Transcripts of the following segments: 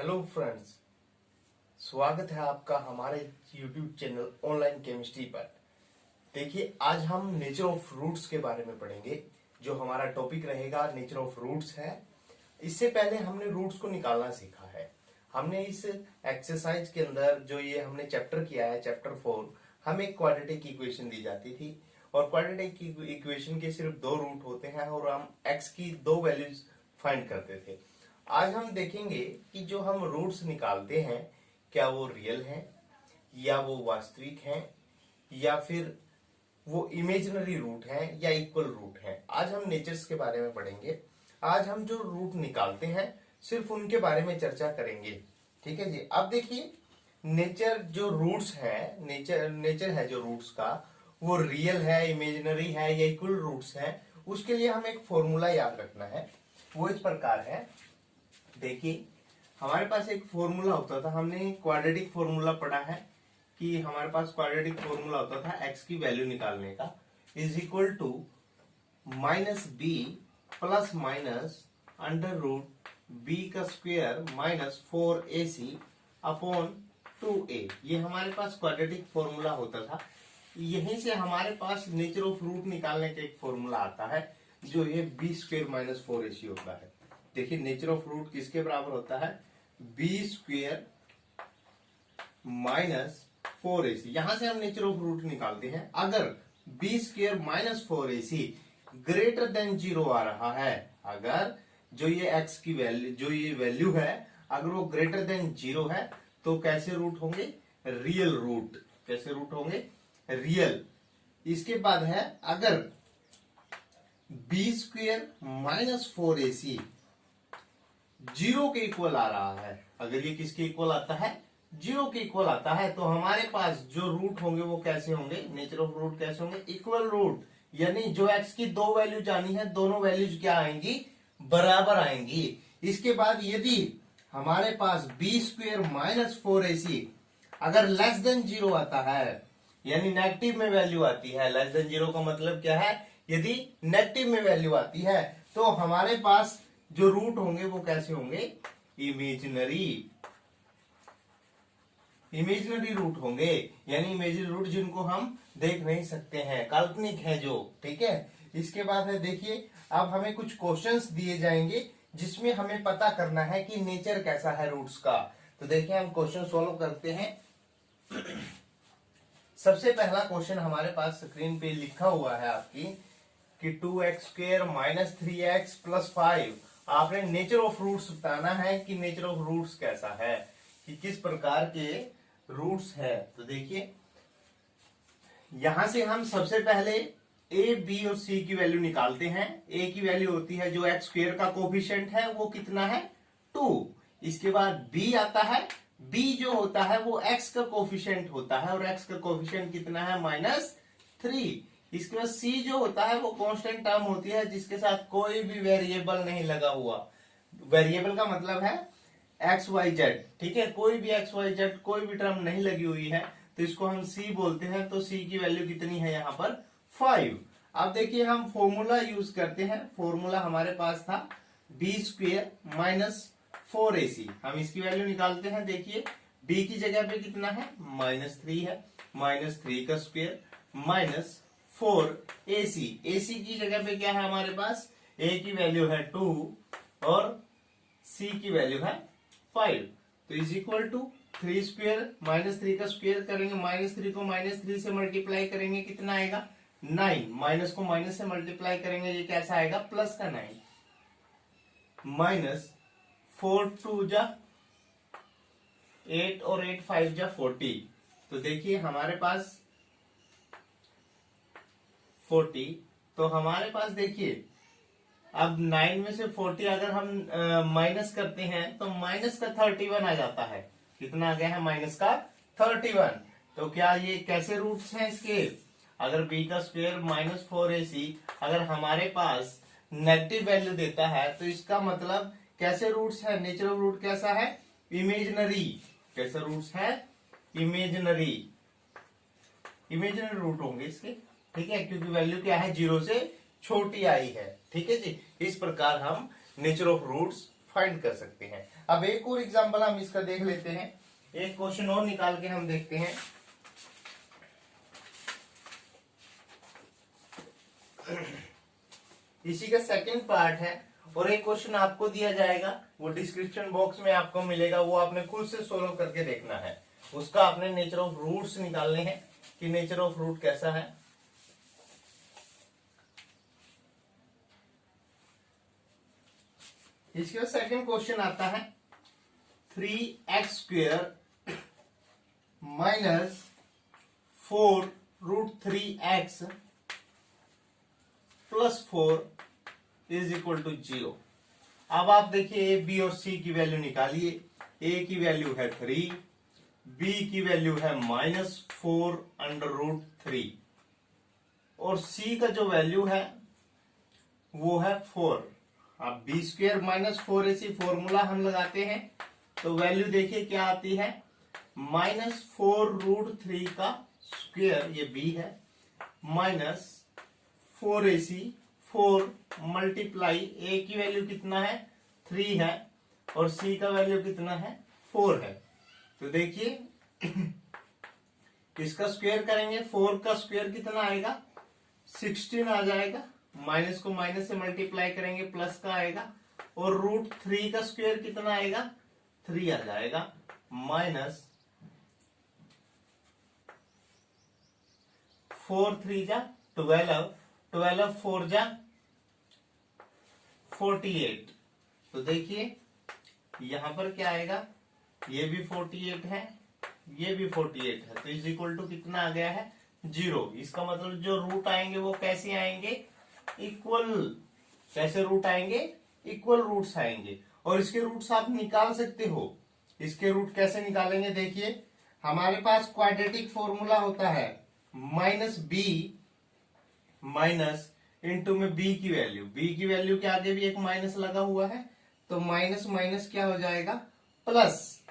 Hello friends, स्वागत है आपका हमारे YouTube चैनल ऑनलाइन केमिस्ट्री पर। देखिए, आज हम नेचर ऑफ रूट्स के बारे में पढ़ेंगे। जो हमारा टॉपिक रहेगा नेचर ऑफ रूट्स है। इससे पहले हमने रूट्स को निकालना सीखा है। हमने इस एक्सरसाइज के अंदर जो ये हमने चैप्टर किया है, चैप्टर 4, हमें एक क्वाड्रेटिक इक्वेशन दी जाती थी और क्वाड्रेटिक इक्वेशन के सिर्फ दो रूट होते हैं और हम एक्स की दो वैल्यूज फाइंड करते थे। आज हम देखेंगे कि जो हम रूट्स निकालते हैं क्या वो रियल हैं या वो वास्तविक हैं या फिर वो इमेजिनरी रूट हैं या इक्वल रूट हैं। आज हम नेचर्स के बारे में पढ़ेंगे। आज हम जो रूट निकालते हैं सिर्फ उनके बारे में चर्चा करेंगे। ठीक है जी। अब देखिए, नेचर जो रूट्स है, नेचर है जो रूट्स का, वो रियल है, इमेजिनरी है या इक्वल रूट्स है, उसके लिए हमें एक फॉर्मूला याद रखना है। वो इस प्रकार है। देखिए, हमारे पास एक फॉर्मूला होता था, हमने क्वाड्रेटिक फॉर्मूला पढ़ा है कि हमारे पास क्वाड्रेटिक फॉर्मूला होता था एक्स की वैल्यू निकालने का, is equal to minus b plus minus under root b का square minus 4ac upon 2a। ये हमारे पास क्वाड्रेटिक फॉर्मूला होता था। यहीं से हमारे पास नेचर ऑफ रूट निकालने का एक फॉर्मूला आता है जो ये बी स्क्वायर माइनस 4ac होता है। देखिए, नेचर ऑफ रूट किसके बराबर होता है? B square minus 4ac। यहां से हम नेचर ऑफ रूट निकालते हैं। अगर b square minus 4ac greater than 0 आ रहा है, अगर जो ये x की वैल्यू, जो ये वैल्यू है, अगर वो ग्रेटर देन 0 है तो कैसे रूट होंगे? Real root. कैसे रूट होंगे? रियल। इसके बाद है, अगर बी स्क्वायर माइनस 4ac 0 के इक्वल आ रहा है, अगर ये किसके इक्वल आता है? 0 के इक्वल आता है, तो हमारे पास जो रूट होंगे वो कैसे होंगे? नेचर ऑफ रूट कैसे होंगे? Equal root. यानी जो x की दो वैल्यू जानी है, दोनों वैल्यूज क्या आएंगी? बराबर आएंगी। इसके बाद यदि हमारे पास बी स्क्वायर माइनस 4ac अगर लेस देन 0 आता है, यानी नेगेटिव में वैल्यू आती है, लेस देन 0 का मतलब क्या है? यदि नेगेटिव में वैल्यू आती है तो हमारे पास जो रूट होंगे वो कैसे होंगे? इमेजिनरी। इमेजिनरी रूट होंगे, यानी इमेजिनरी रूट जिनको हम देख नहीं सकते हैं, काल्पनिक है जो। ठीक है। इसके बाद है, देखिए, अब हमें कुछ क्वेश्चंस दिए जाएंगे जिसमें हमें पता करना है कि नेचर कैसा है रूट्स का। तो देखिए, हम क्वेश्चन सॉल्व करते हैं। सबसे पहला क्वेश्चन हमारे पास स्क्रीन पे लिखा हुआ है आपकी कि 2x square minus 3x plus 5। आपने नेचर ऑफ रूट्स बताना है कि नेचर ऑफ रूट्स कैसा है, कि किस प्रकार के रूट्स है। तो देखिए, यहां से हम सबसे पहले a, b और c की वैल्यू निकालते हैं। a की वैल्यू होती है जो x स्क्वायर का कोफिशिएंट है वो कितना है? 2। इसके बाद b आता है, b जो होता है वो x का कोफिशिएंट होता है और x का कोफिशिएंट कितना है? -3। इसके बाद c जो होता है वो कांस्टेंट टर्म होती है जिसके साथ कोई भी वेरिएबल नहीं लगा हुआ। वेरिएबल का मतलब है एक्स वाई जेड। ठीक है, कोई भी एक्स वाई जेड कोई भी टर्म नहीं लगी हुई है, तो इसको हम c बोलते हैं। तो c की वैल्यू कितनी है यहाँ पर? 5। अब देखिए, हम फॉर्मूला यूज करते हैं। फॉर्मूला हमारे पास था बी स्क्वायर माइनस 4ac। हम इसकी वैल्यू निकालते हैं। देखिए, b की जगह पे कितना है? -3 है। -3 का स्क्वायर माइनस 4ac। ac की जगह पे क्या है हमारे पास? a की वैल्यू है 2 और c की वैल्यू है 5। तो इज इक्वल टू 3 स्क्वायर -3 का स्क्वायर करेंगे, -3 को -3 से मल्टीप्लाई करेंगे, कितना आएगा? 9। माइनस को माइनस से मल्टीप्लाई करेंगे, ये कैसा आएगा? प्लस का 9। माइनस 4 2 जा 8 और 8 5 जा 40। तो देखिए, हमारे पास 40। तो हमारे पास देखिए, अब 9 में से 40 अगर हम माइनस करते हैं तो माइनस का 31 आ जाता है। कितना आ गया है? माइनस का 31। तो क्या ये कैसे रूट्स हैं इसके? अगर b का स्क्वायर माइनस 4ac अगर हमारे पास नेगेटिव वैल्यू देता है तो इसका मतलब कैसे रूट्स है? नेचर ऑफ रूट कैसा है? इमेजिनरी। कैसे रूट्स है? इमेजिनरी। इमेजिनरी रूट होंगे इसके। ठीक है, क्योंकि वैल्यू क्या है? 0 से छोटी आई है। ठीक है जी। इस प्रकार हम नेचर ऑफ रूट्स फाइंड कर सकते हैं। अब एक और एग्जांपल हम इसका देख लेते हैं, एक क्वेश्चन और निकाल के हम देखते हैं। इसी का सेकंड पार्ट है और एक क्वेश्चन आपको दिया जाएगा, वो डिस्क्रिप्शन बॉक्स में आपको मिलेगा, वो आपने खुद से सोल्व करके देखना है। उसका आपने नेचर ऑफ रूट्स निकालने हैं कि नेचर ऑफ रूट कैसा है। इसका सेकंड क्वेश्चन आता है 3x² minus 4√3x plus 4 is equal to 0। अब आप देखिए ए बी और सी की वैल्यू निकालिए। ए की वैल्यू है 3, बी की वैल्यू है -4√3 और सी का जो वैल्यू है वो है 4। अब b² माइनस 4ac फॉर्मूला हम लगाते हैं तो वैल्यू देखिए क्या आती है, -4√3 का स्क्वायर, ये b है, माइनस 4ac, 4 मल्टीप्लाई a की वैल्यू कितना है 3 है और c का वैल्यू कितना है 4 है। तो देखिए इसका स्क्वायर करेंगे, 4 का स्क्वायर कितना आएगा 16 आ जाएगा, माइनस को माइनस से मल्टीप्लाई करेंगे प्लस का आएगा और √3 का स्क्वायर कितना आएगा 3 आ जाएगा, माइनस 4 3 जा 12, 12 4 जा 48। तो देखिए यहां पर क्या आएगा, ये भी 48 है, ये भी 48 है, तो इज इक्वल टू कितना आ गया है 0। इसका मतलब जो रूट आएंगे वो कैसे आएंगे, इक्वल। कैसे रूट आएंगे, इक्वल रूट्स आएंगे और इसके रूट्स आप निकाल सकते हो। इसके रूट कैसे निकालेंगे, देखिए हमारे पास क्वाड्रेटिक फॉर्मूला होता है -b माइनस इंटू में b की वैल्यू, b की वैल्यू के आगे भी एक माइनस लगा हुआ है तो माइनस माइनस क्या हो जाएगा प्लस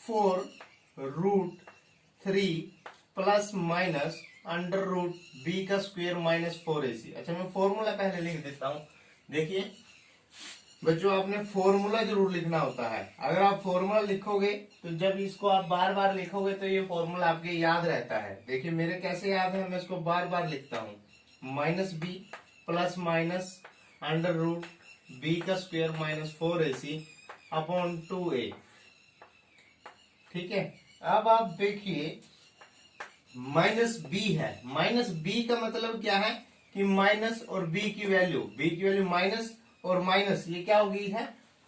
4√3 प्लस माइनस √b का स्क्वायर माइनस 4ac। अच्छा मैं फॉर्मूला पहले लिख देता हूं। देखिए बच्चों आपने फॉर्मूला जरूर लिखना होता है। अगर आप फॉर्मूला लिखोगे तो जब इसको आप बार बार लिखोगे तो ये फॉर्मूला आपके याद रहता है। देखिए मेरे कैसे याद है, मैं इसको बार बार लिखता हूँ, -b प्लस माइनस √b का square minus 4ac upon 2a। ठीक है, अब आप देखिए -b है, -b का मतलब क्या है कि माइनस और b की वैल्यू माइनस और माइनस ये क्या हो गई है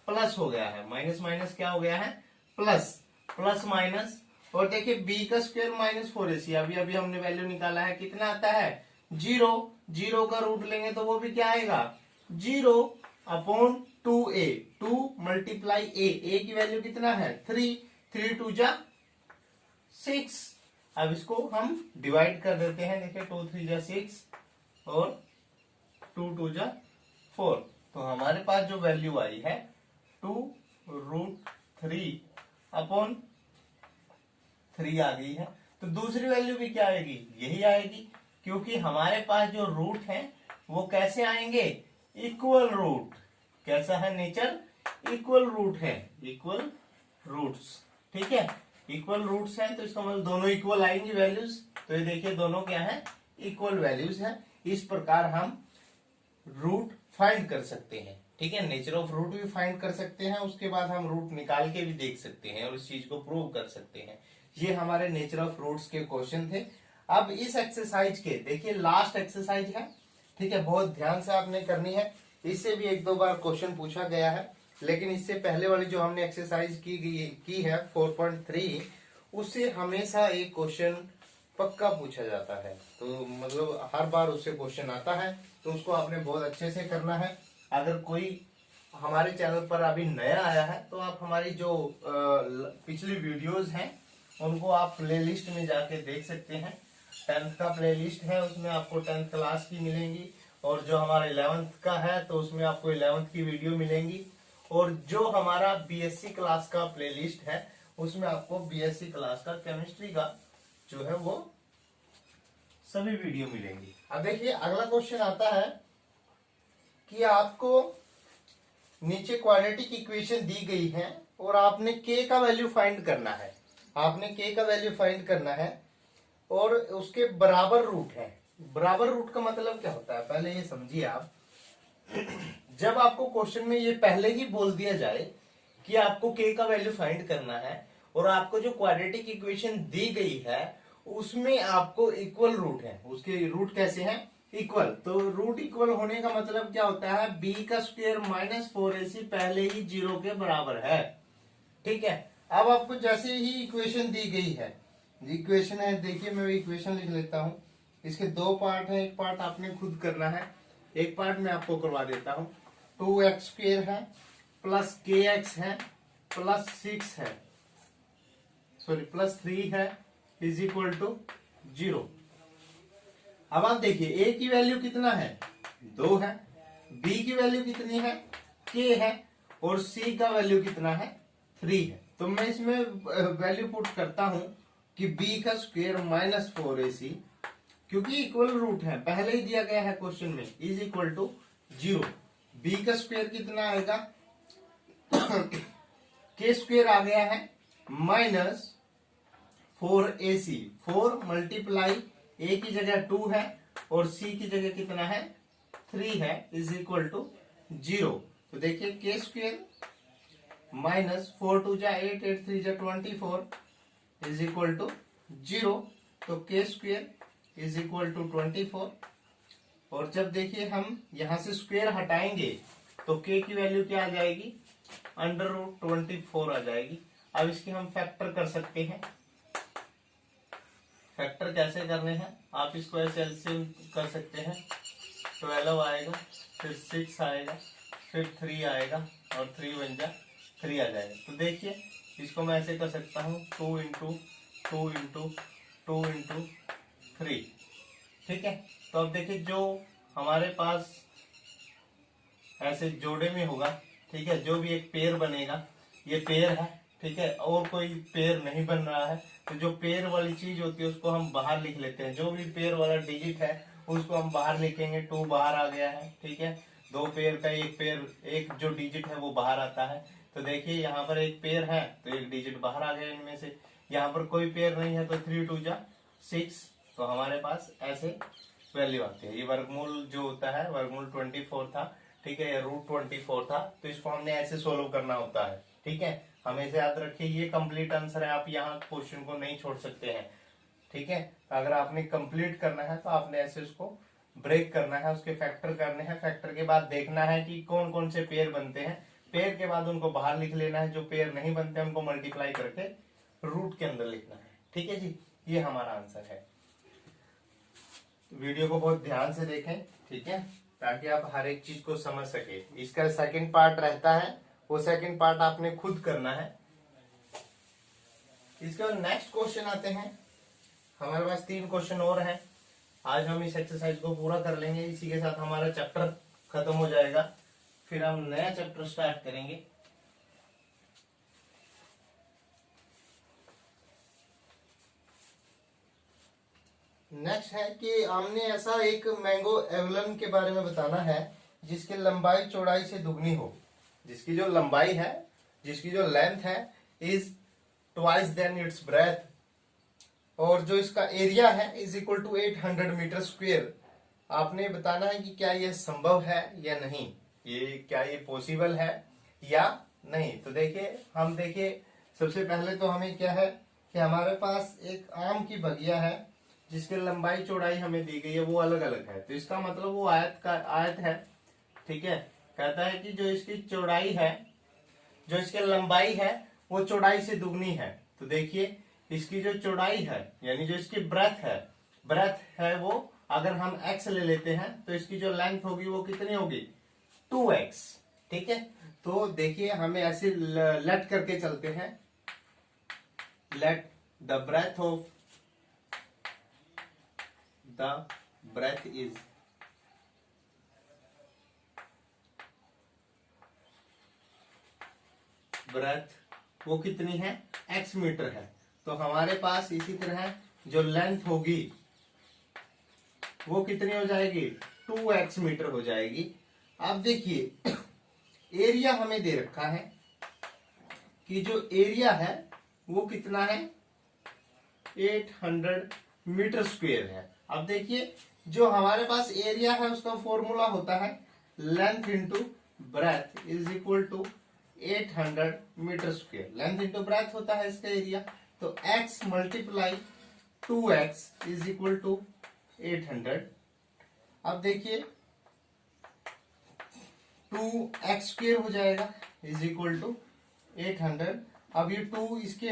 प्लस हो गया है, माइनस माइनस क्या हो गया है प्लस, प्लस माइनस। और देखिए b का स्क्वायर माइनस 4ac, अभी अभी हमने वैल्यू निकाला है, कितना आता है 0। 0 का रूट लेंगे तो वो भी क्या आएगा 0 अपॉन 2a, 2 मल्टीप्लाई a की वैल्यू कितना है 3, 3 2 जा 6। अब इसको हम डिवाइड कर देते हैं, देखिए 2 3 जा 6 और 2 2 जा 4। तो हमारे पास जो वैल्यू आई है 2√3 अपॉन 3 आ गई है। तो दूसरी वैल्यू भी क्या आएगी, यही आएगी, क्योंकि हमारे पास जो रूट है वो कैसे आएंगे इक्वल रूट। कैसा है नेचर, इक्वल रूट है, इक्वल रूट्स। ठीक है, इक्वल रूट्स हैं तो इसका मतलब दोनों इक्वल आएंगी वैल्यूज। तो ये देखिए दोनों क्या है इक्वल वैल्यूज हैं। इस प्रकार हम रूट फाइंड कर सकते हैं। ठीक है, नेचर ऑफ रूट भी फाइंड कर सकते हैं, उसके बाद हम रूट निकाल के भी देख सकते हैं और इस चीज को प्रूव कर सकते हैं। ये हमारे नेचर ऑफ रूट्स के क्वेश्चन थे। अब इस एक्सरसाइज के देखिए लास्ट एक्सरसाइज है, ठीक है, बहुत ध्यान से आपने करनी है। इससे भी 1-2 बार क्वेश्चन पूछा गया है, लेकिन इससे पहले वाली जो हमने एक्सरसाइज की है 4.3, उससे हमेशा एक क्वेश्चन पक्का पूछा जाता है। तो मतलब हर बार उससे क्वेश्चन आता है, तो उसको आपने बहुत अच्छे से करना है। अगर कोई हमारे चैनल पर अभी नया आया है तो आप हमारी जो पिछली वीडियोस हैं उनको आप प्लेलिस्ट में जाके देख सकते हैं। 10th का प्लेलिस्ट है, उसमें आपको 10th क्लास की मिलेंगी, और जो हमारा 11th का है तो उसमें आपको 11th की वीडियो मिलेंगी, और जो हमारा बीएससी क्लास का प्लेलिस्ट है उसमें आपको बीएससी क्लास का केमिस्ट्री का जो है वो सभी वीडियो मिलेंगी। अब देखिए अगला क्वेश्चन आता है कि आपको नीचे क्वाड्रेटिक इक्वेशन दी गई है और आपने k का वैल्यू फाइंड करना है। आपने k का वैल्यू फाइंड करना है और उसके बराबर रूट है। बराबर रूट का मतलब क्या होता है, पहले ये समझिए आप। जब आपको क्वेश्चन में ये पहले ही बोल दिया जाए कि आपको k का वैल्यू फाइंड करना है और आपको जो क्वाड्रेटिक इक्वेशन दी गई है उसमें आपको इक्वल रूट है, उसके रूट कैसे हैं, इक्वल। तो रूट इक्वल होने का मतलब क्या होता है, b का स्क्वायर माइनस 4ac पहले ही 0 के बराबर है। ठीक है, अब आपको जैसे ही इक्वेशन दी गई है, इक्वेशन है, देखिए मैं इक्वेशन लिख लेता हूं। इसके दो पार्ट है, एक पार्ट आपने खुद करना है, एक पार्ट मैं आपको करवा देता हूं। 2x स्क्वायर है प्लस kx है प्लस 6 है, सॉरी प्लस 3 है इज इक्वल टू 0। अब आप देखिए a की वैल्यू कितना है, 2 है, b की वैल्यू कितनी है, k है, और c का वैल्यू कितना है, 3 है। तो मैं इसमें वैल्यू पुट करता हूं कि b का स्क्वायर माइनस 4ac, क्योंकि इक्वल रूट है, पहले ही दिया गया है क्वेश्चन में, इज इक्वल टू 0। b का स्क्वायर कितना आएगा, k स्क्वायर आ गया है माइनस 4ac, 4 मल्टीप्लाई a की जगह 2 है और c की जगह कितना है, 3 है, इज इक्वल टू 0। तो देखिए k स्क्वायर माइनस 4 2 जा 8, 8 3 जा 24 इज इक्वल टू 0। तो k square is equal to 24। और जब देखिए हम यहां से स्क्वायर हटाएंगे तो k की वैल्यू क्या आ जाएगी, अंडर रूट 24 आ जाएगी। अब इसके हम फैक्टर कर सकते हैं। फैक्टर कैसे करने हैं, आप इसको ऐसे एलसीएम कर सकते हैं। 12 आएगा, फिर 6 आएगा, फिर 3 आएगा और 3 बन जा 3 आ जाएगा। तो देखिए इसको मैं ऐसे कर सकता हूँ 2 इंटू 2 इंटू 2 इंटू 3। ठीक है, तो अब देखिए जो हमारे पास ऐसे जोड़े में होगा, ठीक है, जो भी एक पेयर बनेगा, ये पेयर है, ठीक है, और कोई पेयर नहीं बन रहा है, तो जो पेयर वाली चीज होती है उसको हम बाहर लिख लेते हैं। जो भी पेयर वाला डिजिट है उसको हम बाहर लिखेंगे, 2 बाहर आ गया है, ठीक है, दो पेयर का एक पेयर, एक जो डिजिट है वो बाहर आता है। तो देखिए यहाँ पर एक पेयर है तो एक डिजिट बाहर आ गया इनमें से, यहाँ पर कोई पेयर नहीं है तो 3 2 जा 6, तो हमारे पास ऐसे वैल्यू आती है। ये वर्गमूल जो होता है, वर्गमूल 24 था, ठीक है, रूट 24 था, तो इसको हमने ऐसे सोल्व करना होता है। ठीक है, हमेशा याद रखिए ये कंप्लीट आंसर है, आप यहाँ क्वेश्चन को नहीं छोड़ सकते हैं। ठीक है, अगर आपने कंप्लीट करना है तो आपने ऐसे उसको ब्रेक करना है, उसके फैक्टर करने हैं, फैक्टर के बाद देखना है कि कौन कौन से पेयर बनते हैं, पेयर के बाद उनको बाहर लिख लेना है, जो पेयर नहीं बनते उनको मल्टीप्लाई करके रूट के अंदर लिखना है। ठीक है जी, ये हमारा आंसर है। वीडियो को बहुत ध्यान से देखें, ठीक है, ताकि आप हर एक चीज को समझ सके। इसका सेकंड पार्ट रहता है, वो सेकंड पार्ट आपने खुद करना है। इसके बाद नेक्स्ट क्वेश्चन आते हैं। हमारे पास 3 क्वेश्चन और हैं। आज हम इस एक्सरसाइज को पूरा कर लेंगे, इसी के साथ हमारा चैप्टर खत्म हो जाएगा, फिर हम नया चैप्टर स्टार्ट करेंगे। नेक्स्ट है कि हमने ऐसा एक मैंगो एवलन के बारे में बताना है जिसकी लंबाई चौड़ाई से दुगनी हो, जिसकी जो लंबाई है, जिसकी जो लेंथ है is twice than its breadth, और जो इसका एरिया है is equal to 800 metre square. आपने बताना है कि क्या यह संभव है या नहीं, ये क्या ये पॉसिबल है या नहीं। तो देखिए हम देखिए सबसे पहले तो हमें क्या है कि हमारे पास एक आम की बगिया है जिसकी लंबाई चौड़ाई हमें दी गई है, वो अलग अलग है। तो इसका मतलब वो आयत है। ठीक है, कहता है कि जो इसकी चौड़ाई है, जो इसकी लंबाई है वो चौड़ाई से दुगनी है। तो देखिए इसकी जो चौड़ाई है यानी जो इसकी ब्रेथ है वो अगर हम x ले लेते हैं तो इसकी जो लेंथ होगी वो कितनी होगी, 2x। ठीक है, तो देखिए हमें ऐसे लेट करके चलते हैं, let the breadth is breadth वो कितनी है, x मीटर है। तो हमारे पास इसी तरह जो लेंथ होगी वो कितनी हो जाएगी, 2x मीटर हो जाएगी। अब देखिए एरिया हमें दे रखा है कि जो एरिया है वो कितना है, 800 मीटर स्क्वायर है। अब देखिए जो हमारे पास एरिया है उसका फॉर्मूला होता है length into breadth is equal to 800 metre square. Length into breadth होता है इसका एरिया, तो x multiply 2x is equal to 800। अब देखिए 2x स्क्वायर हो जाएगा इज इक्वल टू 800। अब ये 2 इसके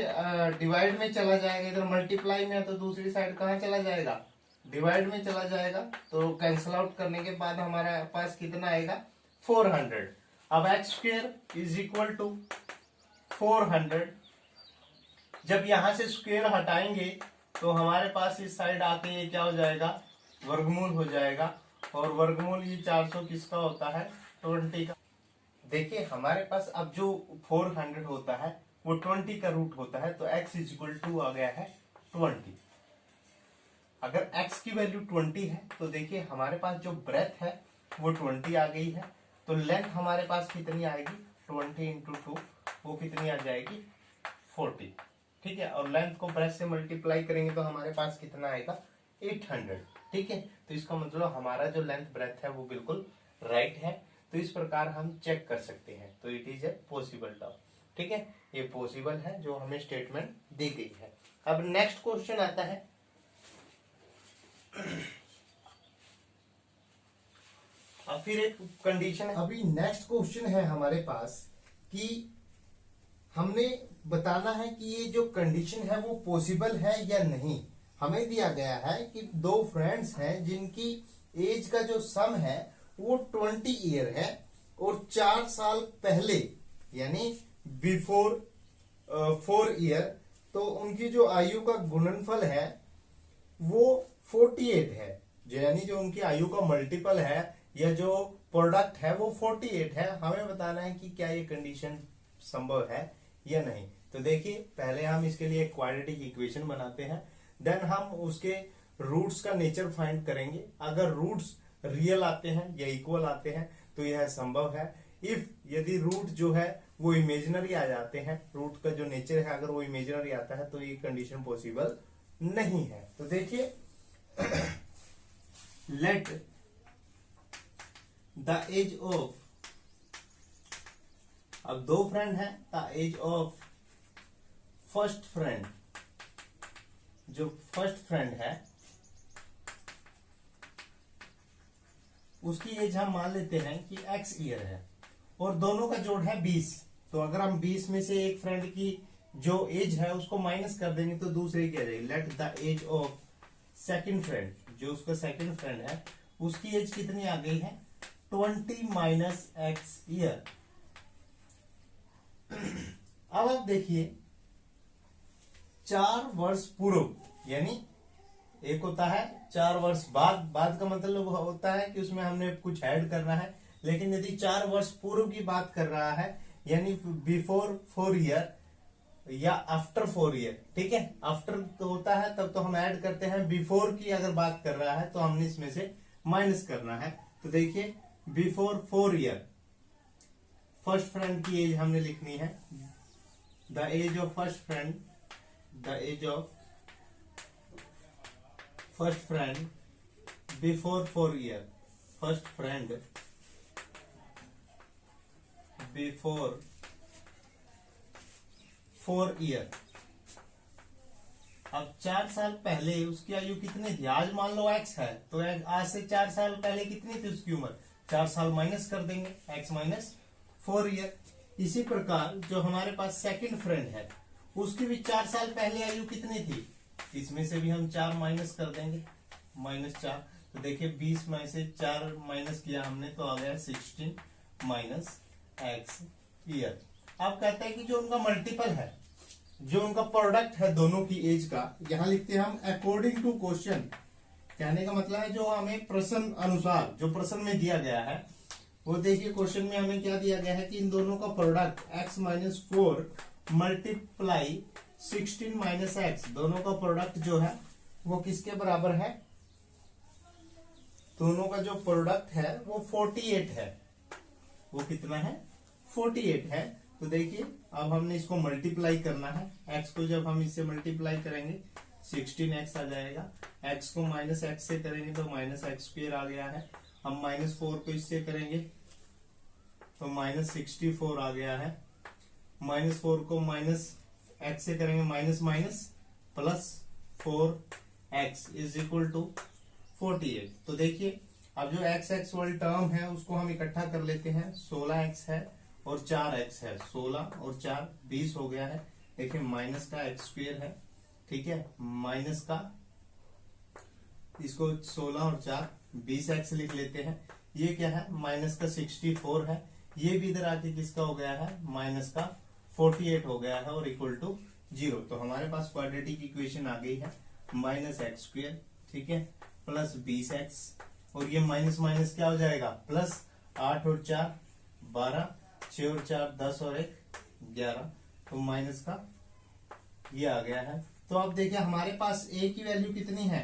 डिवाइड में चला जाएगा, इधर मल्टीप्लाई में है तो दूसरी साइड कहाँ चला जाएगा, डिवाइड में चला जाएगा। तो कैंसल आउट करने के बाद हमारे पास कितना आएगा, 400। अब x square is equal to 400। जब यहां से स्क्वायर हटाएंगे तो हमारे पास इस साइड आके ये क्या हो जाएगा, वर्गमूल हो जाएगा। और वर्गमूल ये 400 किसका होता है, 20 का। देखिए हमारे पास अब जो 400 होता है वो 20 का रूट होता है, तो x इज इक्वल टू आ गया है 20। अगर x की वैल्यू 20 है तो देखिए हमारे पास जो ब्रेथ है वो 20 आ गई है, तो लेंथ हमारे पास कितनी आएगी, 20 इंटू 2 वो कितनी आ जाएगी, 40। ठीक है, और लेंथ को ब्रेथ से मल्टीप्लाई करेंगे तो हमारे पास कितना आएगा, 800। ठीक है, तो इसका मतलब हमारा जो लेंथ ब्रेथ है वो बिल्कुल राइट है। तो इस प्रकार हम चेक कर सकते हैं, तो it is a possible term. ठीक है, ये पॉसिबल है जो हमें स्टेटमेंट दी गई है। अब नेक्स्ट क्वेश्चन आता है, अब फिर एक कंडीशन है। अभी नेक्स्ट क्वेश्चन है हमारे पास कि हमने बताना है कि ये जो कंडीशन है वो पॉसिबल है या नहीं। हमें दिया गया है कि दो फ्रेंड्स हैं जिनकी एज का जो सम है वो 20 ईयर है, और 4 साल पहले यानी बिफोर 4 ईयर, तो उनकी जो आयु का गुणनफल है वो 48 है। यानी जो उनकी आयु का मल्टीपल है या जो प्रोडक्ट है वो 48 है। हमें बताना है कि क्या ये कंडीशन संभव है या नहीं। तो देखिए पहले हम इसके लिए एक क्वाड्रेटिक इक्वेशन बनाते हैं, देन हम उसके रूट्स का नेचर फाइंड करेंगे। अगर रूट्स रियल आते हैं या इक्वल आते हैं तो यह संभव है। इफ यदि रूट जो है वो इमेजिनरी आ जाते हैं, रूट का जो नेचर है अगर वो इमेजिनरी आता है तो ये कंडीशन पॉसिबल नहीं है। तो देखिए लेट द एज ऑफ, अब दो फ्रेंड है, the age of first friend, जो फर्स्ट फ्रेंड है उसकी एज हम मान लेते हैं कि x ईयर है, और दोनों का जोड़ है 20। तो अगर हम 20 में से एक फ्रेंड की जो एज है उसको माइनस कर देंगे तो दूसरे की आ जाएगी। Let the age of second friend, जो उसका सेकंड फ्रेंड है उसकी एज कितनी आ गई है, 20 माइनस x ईयर। अब आप देखिए 4 वर्ष पूर्व, यानी एक होता है 4 वर्ष बाद का मतलब होता है कि उसमें हमने कुछ ऐड करना है। लेकिन यदि 4 वर्ष पूर्व की बात कर रहा है यानी बिफोर 4 ईयर या आफ्टर 4 ईयर, ठीक है, आफ्टर तो होता है तब तो हम ऐड करते हैं, बिफोर की अगर बात कर रहा है तो हमने इसमें से माइनस करना है। तो देखिए बिफोर 4 ईयर फर्स्ट फ्रेंड की एज हमने लिखनी है, the age of first friend, the age of first friend before 4 year, first friend before 4 year. अब 4 साल पहले उसकी आयु कितनी थी, आज मान लो x है तो आज से 4 साल पहले कितनी थी उसकी उम्र, 4 साल माइनस कर देंगे, x माइनस 4 ईयर। इसी प्रकार जो हमारे पास सेकंड फ्रेंड है उसकी भी 4 साल पहले आयु कितनी थी, इसमें से भी हम 4 माइनस कर देंगे, -4। तो देखिए 20 में से 4 माइनस किया हमने तो आ गया 16 माइनस x ईयर। अब कहते हैं कि जो उनका मल्टीपल है, जो उनका प्रोडक्ट है दोनों की एज का, यहां लिखते हैं हम अकॉर्डिंग टू क्वेश्चन। कहने का मतलब है जो हमें प्रश्न अनुसार, जो प्रश्न में दिया गया है वो देखिए क्वेश्चन में हमें क्या दिया गया है कि इन दोनों का product x minus 4 multiply 16 minus x, दोनों का प्रोडक्ट जो है वो किसके बराबर है, दोनों का जो प्रोडक्ट है वो 48 है। वो कितना है, 48 है। तो देखिए अब हमने इसको मल्टीप्लाई करना है, x को जब हम इससे मल्टीप्लाई करेंगे 16x आ जाएगा, x को माइनस एक्स से करेंगे तो माइनस एक्स स्क्वेयर आ गया है। हम -4 को इससे करेंगे तो -64 आ गया है। -4 को माइनस एक्स से करेंगे minus minus plus 4x is equal to 48। तो देखिए अब जो x x वाली टर्म है उसको हम इकट्ठा कर लेते हैं। 16x है और 4x है, 16 और 4 20 हो गया है। देखिए माइनस का एक्स स्क्वेयर है, ठीक है, माइनस का इसको 16 और 4 20x लिख लेते हैं। ये क्या है, माइनस का 64 है। ये भी इधर आके किसका हो गया है, माइनस का 48 हो गया है और इक्वल टू 0। तो हमारे पास क्वाड्रेटिक इक्वेशन आ गई है माइनस एक्स स्क्वेयर, ठीक है, प्लस 20x और ये माइनस माइनस क्या हो जाएगा, प्लस 8 और 4 12, 6 और 4 10 और 1 11। तो माइनस का ये आ गया है। तो अब देखिए हमारे पास a की वैल्यू कितनी है,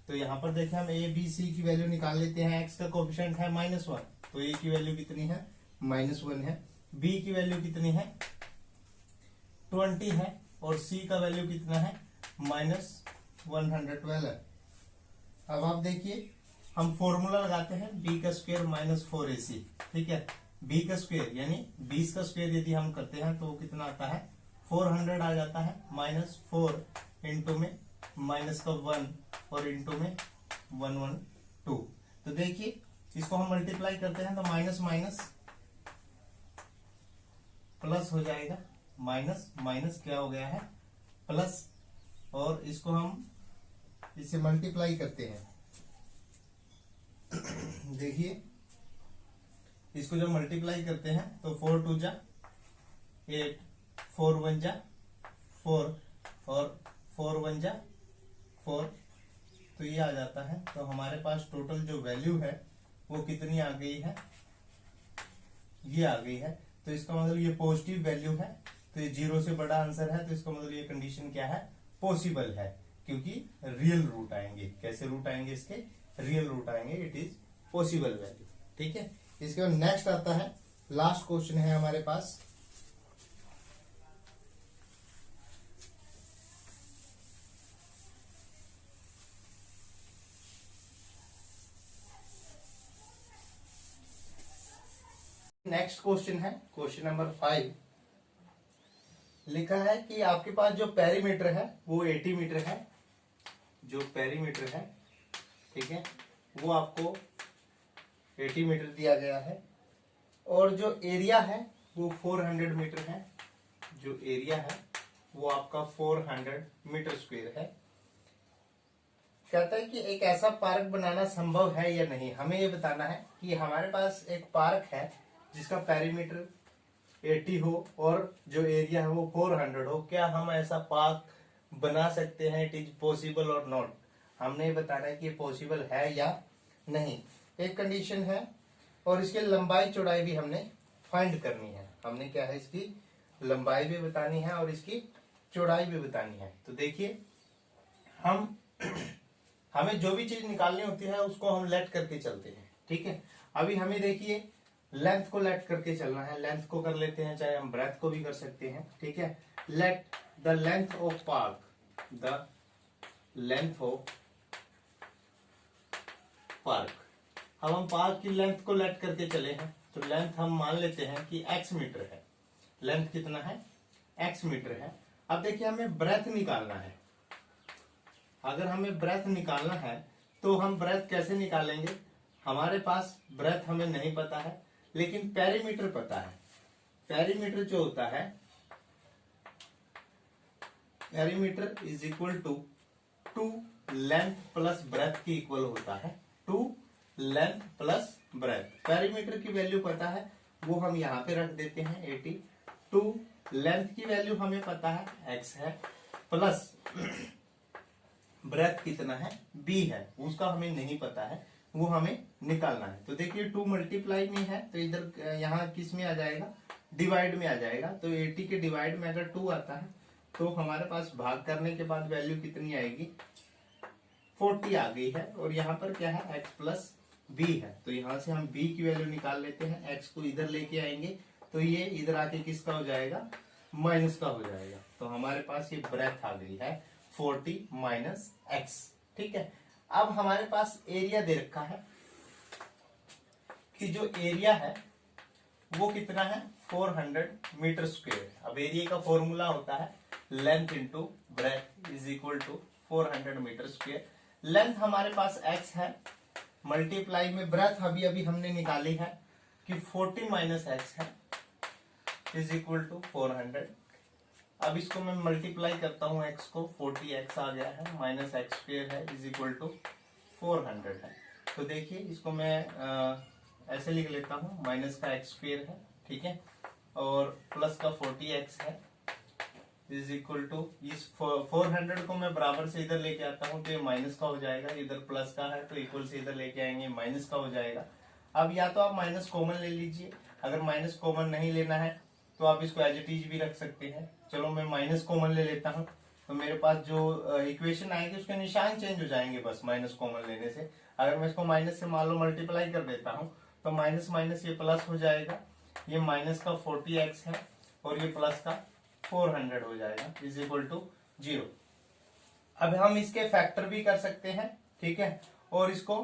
तो यहाँ पर देखिए हम a b c की वैल्यू निकाल लेते हैं। x का कोएफिशिएंट है -1, तो a की वैल्यू कितनी है, -1 है। b की वैल्यू कितनी है, 20 है और c का वैल्यू कितना है, -112 है। अब आप देखिए हम फॉर्मूला लगाते हैं b का स्क्वायर -4ac, ठीक है। b का स्क्वायर यानी 20 का स्क्वायर यदि हम करते हैं तो कितना आता है, 400 आ जाता है। -4 इंटू में माइनस का 1 और इंटू में 112। तो देखिए इसको हम मल्टीप्लाई करते हैं तो माइनस माइनस प्लस हो जाएगा, माइनस माइनस क्या हो गया है, प्लस, और इसको हम इसे मल्टीप्लाई करते हैं। देखिए इसको जब मल्टीप्लाई करते हैं तो 4 2 जा 8, 4 1 जा 4 और 4 1 जा 4, तो ये आ जाता है। तो हमारे पास टोटल जो वैल्यू है वो कितनी आ गई है, ये आ गई है। तो इसका मतलब ये पॉजिटिव वैल्यू है, तो ये 0 से बड़ा आंसर है। तो इसका मतलब ये कंडीशन क्या है, पॉसिबल है, क्योंकि रियल रूट आएंगे। कैसे रूट आएंगे इसके, रियल रूट आएंगे, इट इज पॉसिबल वैल्यू, ठीक है। इसके बाद नेक्स्ट आता है, लास्ट क्वेश्चन है हमारे पास। नेक्स्ट क्वेश्चन है क्वेश्चन नंबर 5। लिखा है कि आपके पास जो पेरीमीटर है वो 80 मीटर है। जो पेरीमीटर है, ठीक है, वो आपको 80 मीटर दिया गया है और जो एरिया है वो 400 मीटर है। जो एरिया है वो आपका 400 मीटर स्क्वायर है। कहता है कि एक ऐसा पार्क बनाना संभव है या नहीं। हमें ये बताना है कि हमारे पास एक पार्क है जिसका पेरीमीटर 80 हो और जो एरिया है वो 400 हो। क्या हम ऐसा पार्क बना सकते हैं, इट इज पॉसिबल और नॉट। हमने ये बताना है कि ये पॉसिबल है या नहीं। एक कंडीशन है और इसकी लंबाई चौड़ाई भी हमने फाइंड करनी है। हमने क्या है, इसकी लंबाई भी बतानी है और इसकी चौड़ाई भी बतानी है। तो देखिए हमें जो भी चीज निकालनी होती है उसको हम लेट करके चलते हैं, ठीक है। अभी हमें देखिए लेंथ को लेट करके चलना है। लेंथ को कर लेते हैं, चाहे हम ब्रेथ को भी कर सकते हैं, ठीक है। Let the length of park, the length of park. अब हम पार्क की लेंथ को लेट करके चले हैं तो लेंथ हम मान लेते हैं कि x मीटर है। लेंथ कितना है, x मीटर है। अब देखिए हमें ब्रेथ निकालना है। अगर हमें ब्रेथ निकालना है तो हम ब्रेथ कैसे निकालेंगे। हमारे पास ब्रेथ हमें नहीं पता है लेकिन पेरीमीटर पता है। पेरीमीटर जो होता है, perimeter is equal to 2 length plus breadth की इक्वल होता है। 2 लेंथ प्लस ब्रेथ, पेरीमीटर की वैल्यू पता है वो हम यहाँ पे रख देते हैं 80। 2 लेंथ की वैल्यू हमें पता है x है, प्लस ब्रेथ कितना है b है, उसका हमें नहीं पता है, वो हमें निकालना है। तो देखिए 2 मल्टीप्लाई में है तो इधर यहाँ किस में आ जाएगा, डिवाइड में आ जाएगा। तो 80 के डिवाइड में अगर 2 आता है तो हमारे पास भाग करने के बाद वैल्यू कितनी आएगी, 40 आ गई है। और यहाँ पर क्या है, x प्लस b है। तो यहाँ से हम b की वैल्यू निकाल लेते हैं, x को इधर लेके आएंगे तो ये इधर आके किसका हो जाएगा, माइनस का हो जाएगा। तो हमारे पास ये ब्रेथ आ गई है 40 माइनस एक्स। ठीक है, अब हमारे पास एरिया दे रखा है कि जो एरिया है वो कितना है 400 मीटर स्क्वेयर। अब एरिया का फॉर्मूला होता है length into breadth is equal to 400 metre square. Length हमारे पास x है, मल्टीप्लाई में ब्रेथ अभी अभी हमने निकाली है कि 40 माइनस एक्स है इज इक्वल टू 400। अब इसको मैं मल्टीप्लाई करता हूं x को, 40x आ गया है माइनस एक्स स्क्वेयर है इज इक्वल टू 400 है। तो देखिए इसको मैं ऐसे लिख लेता हूं, माइनस का एक्स स्क्वेयर है, ठीक है, और प्लस का 40x है इज इक्वल टू इस 400 को मैं बराबर से इधर लेके आता हूं तो ये माइनस का हो जाएगा, इधर प्लस का है तो इक्वल से इधर लेके आएंगे माइनस का हो जाएगा। अब या तो आप माइनस कॉमन ले लीजिए, अगर माइनस कॉमन नहीं लेना है तो आप इसको एज इट इज भी रख सकते हैं। चलो मैं माइनस कॉमन ले लेता हूं, तो मेरे पास जो इक्वेशन आएगी उसके निशान चेंज हो जाएंगे बस माइनस कॉमन लेने से। अगर मैं इसको माइनस से मान लो मल्टीप्लाई कर देता हूं तो माइनस माइनस ये प्लस हो जाएगा, ये माइनस का 40x है और ये प्लस का 400 हो जाएगा इज इक्वल टू 0। अब हम इसके फैक्टर भी कर सकते हैं, ठीक है, और इसको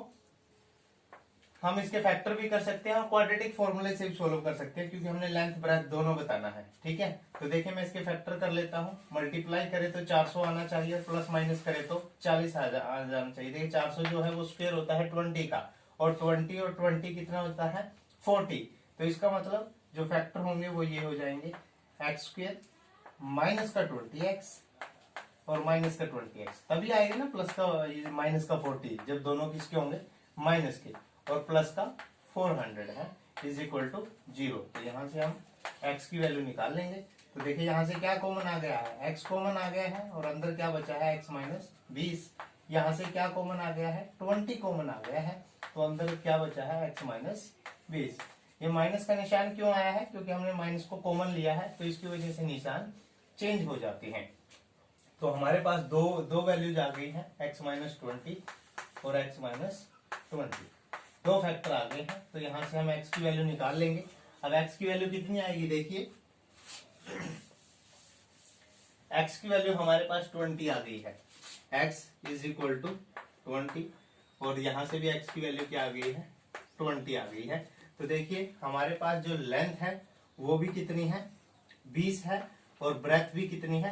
हम इसके फैक्टर भी कर सकते हैं और क्वाड्रेटिक फॉर्मूले से भी सोल्व कर सकते हैं क्योंकि हमने लेंथ ब्रेथ दोनों बताना है। ठीक है, तो देखिए मैं इसके फैक्टर कर लेता हूं, मल्टीप्लाई करे तो 400 आना चाहिए, प्लस माइनस करे तो 40 आ जाना चाहिए। देखिए 400 जो है वो स्क्वायर होता है 20 का, और 20 और 20 कितना होता है 40। तो इसका मतलब जो फैक्टर होंगे वो ये हो जाएंगे एक्स स्क्वेयर माइनस का 20x और माइनस का 20x, तभी आएगा ना प्लस का माइनस का 40 जब दोनों किसके होंगे माइनस के, और प्लस का 400 है इज इक्वल टू 0। तो यहां से हम x की वैल्यू निकाल लेंगे। तो देखिए यहां से क्या कॉमन आ गया है, x कॉमन आ गया है और अंदर क्या बचा है x माइनस 20। यहाँ से क्या कॉमन आ गया है 20 कॉमन आ गया है, तो अंदर क्या बचा है x माइनस 20। ये माइनस का निशान क्यों आया है, क्योंकि हमने माइनस को कॉमन लिया है तो इसकी वजह से निशान चेंज हो जाते हैं। तो हमारे पास दो वैल्यूज आ गई है x माइनस 20 और x माइनस 20, दो फैक्टर आ गए हैं। तो यहां से हम x की वैल्यू निकाल लेंगे। अब x की वैल्यू कितनी आएगी, देखिए x की वैल्यू हमारे पास 20 आ गई है, x इज इक्वल टू 20, और यहां से भी x की वैल्यू क्या आ गई है 20 आ गई है। तो देखिए हमारे पास जो लेंथ है वो भी कितनी है 20 है, और ब्रेथ भी कितनी है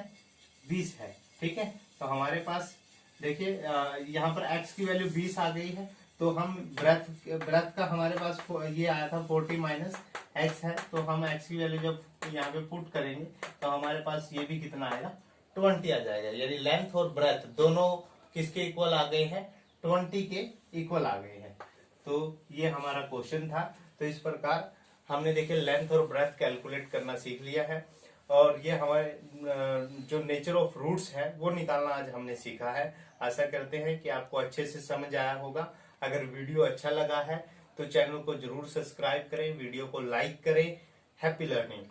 20 है। ठीक है, तो हमारे पास देखिए यहाँ पर x की वैल्यू 20 आ गई है, तो हम ब्रेथ का हमारे पास ये आया था 40 माइनस एक्स है, तो हम x की वैल्यू जब यहाँ पे पुट करेंगे तो हमारे पास ये भी कितना आएगा 20 आ जाएगा। यानी लेंथ और ब्रेथ दोनों किसके इक्वल आ गए हैं 20 के इक्वल आ गए हैं। तो ये हमारा क्वेश्चन था। तो इस प्रकार हमने देखिए लेंथ और ब्रेथ कैलकुलेट करना सीख लिया है, और ये हमारे जो नेचर ऑफ रूट्स है वो निकालना आज हमने सीखा है। आशा करते हैं कि आपको अच्छे से समझ आया होगा। अगर वीडियो अच्छा लगा है तो चैनल को जरूर सब्सक्राइब करें, वीडियो को लाइक करें। Happy learning.